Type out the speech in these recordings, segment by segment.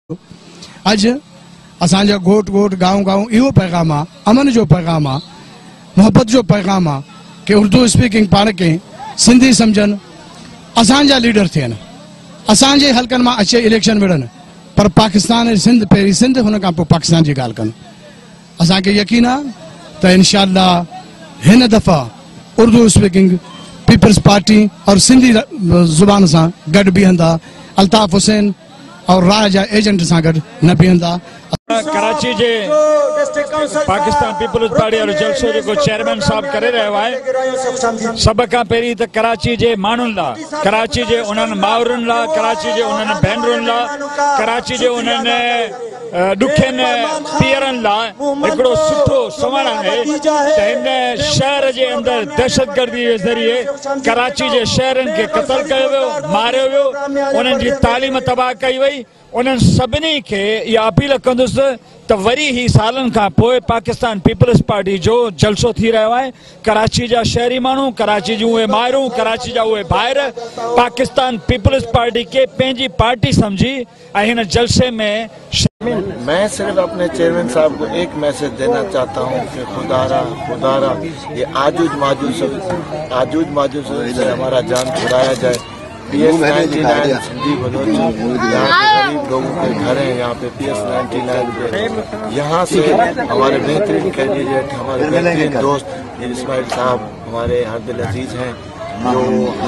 अज असांजा गोट गोट गाँव गाँव इहो पैगाम आहे, अमन जो पैगाम आहे, मोहब्बत जो पैगाम आहे कि उर्दू स्पीकिंग पाण के सिंधी समझन, असांजा लीडर थियनि, असांजे हलकनि मां अचे इलेक्शन विढ़नि, पर पाकिस्तान ऐं सिंध पहिरीं सिंध हुन खां पोइ पाकिस्तान जी ॻाल्हि कनि। असांखे यकीन आहे त इंशाअल्लाह हिन दफ़ा उर्दू स्पीकिंग पीपल्स पार्टी और सिंधी ज़ुबान सां गॾु बीहंदा, अल्ताफ़ हुसैन और राह जा एजेंट सां गॾु न बीहंदा। कराची जे पाकिस्तान पीपल्स पार्टी और जलसो जो चेयरमैन साहब करे रहियो आहे, सब खां पहिरीं त कराची जे माण्हुनि लाइ, कराची जे उन्हनि माउरनि लाइ, कराची जे उन्हनि भेनरुनि लाइ, कराची जे उन्हनि ॾुखियनि पीअरनि लाइ हिकिड़ो सुठो सवण आहे त हिन शहर जे अंदरि दहशतगर्दी जे ज़रिए कराची जे शहरनि खे क़तल कयो वियो, मारियो वियो, उन्हनि जी तालीम तबाह कई वई। उन्हनि सभिनी खे इहा अपील कंदुसि त वरी ही सालनि खां पोइ पाकिस्तान पीपल्स पार्टी जो जलसो थी रहियो आहे। कराची जा शहरी माण्हू, कराची जूं उहे माइरूं, कराची जा उहे ॿाहिरि पाकिस्तान पीपल्स पार्टी खे पंहिंजी पार्टी समझी ऐं हिन जलसे में मैं सिर्फ अपने चेयरमैन साहब को एक मैसेज देना चाहता हूँ कि खुदारा ये आजूज माजूज से हमारा जान छुड़ाया जाए। PS99 सिंधी बलोच यहाँ के गरीब लोगों के घर हैं, यहाँ पे PS99 पे यहाँ से हमारे बेहतरीन कैंडिडेट, हमारे बेहतरीन दोस्त इस्माइल साहब हमारे हरदिल अजीज हैं, जो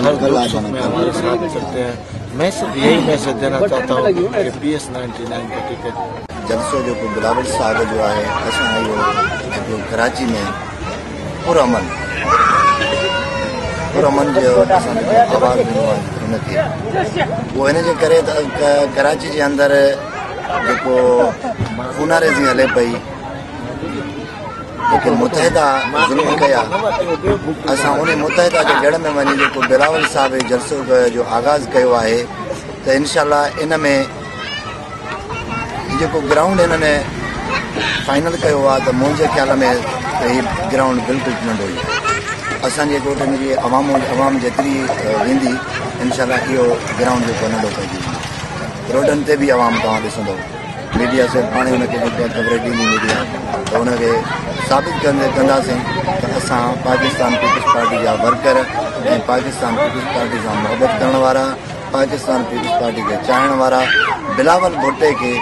हर दुख सुख में हमारे साथ चलते हैं। मैं सिर्फ यही मैसेज देना चाहता हूँ कि PS99 का टिकट जलसो जो बिलावल साहब जो है असां कराची में पुरअमन जो आवाज़ ॾिनो आहे उनखे, वो हिन जे करे कराची जे अंदरि जेको खूनारेज़ी हले पई, लेकिन मुतहदा ज़ुल्म कया, असां उन मुतहदा जे जड़ में वञी जेको बिलावल साहब जलसो जो आगाज़ कयो आहे त इंशाअल्लाह इन में जेको ग्राउंड इन्हनि फाइनल कयो आहे त मुंहिंजे ख़्याल में त हीउ ग्राउंड बिल्कुलु नंढो ई असांजे ॻोठनि जी अवाम जेतिरी वेंदी इंशाअल्लाह इहो ग्राउंड जेको नंढो पइजी वेंदो। रोडनि ते बि अवाम तव्हां ॾिसंदो, मीडिया से पाण हुनखे जेको ख़बर ॾींदी मीडिया त हुनखे साबित कंदासीं त असां पाकिस्तान पीपल्स पार्टी जा वर्कर ऐं पाकिस्तान पीपल्स पार्टी सां मोहबत करण वारा, पाकिस्तान पीपल्स पार्टी खे चाहण वारा बिलावल भुट्टे खे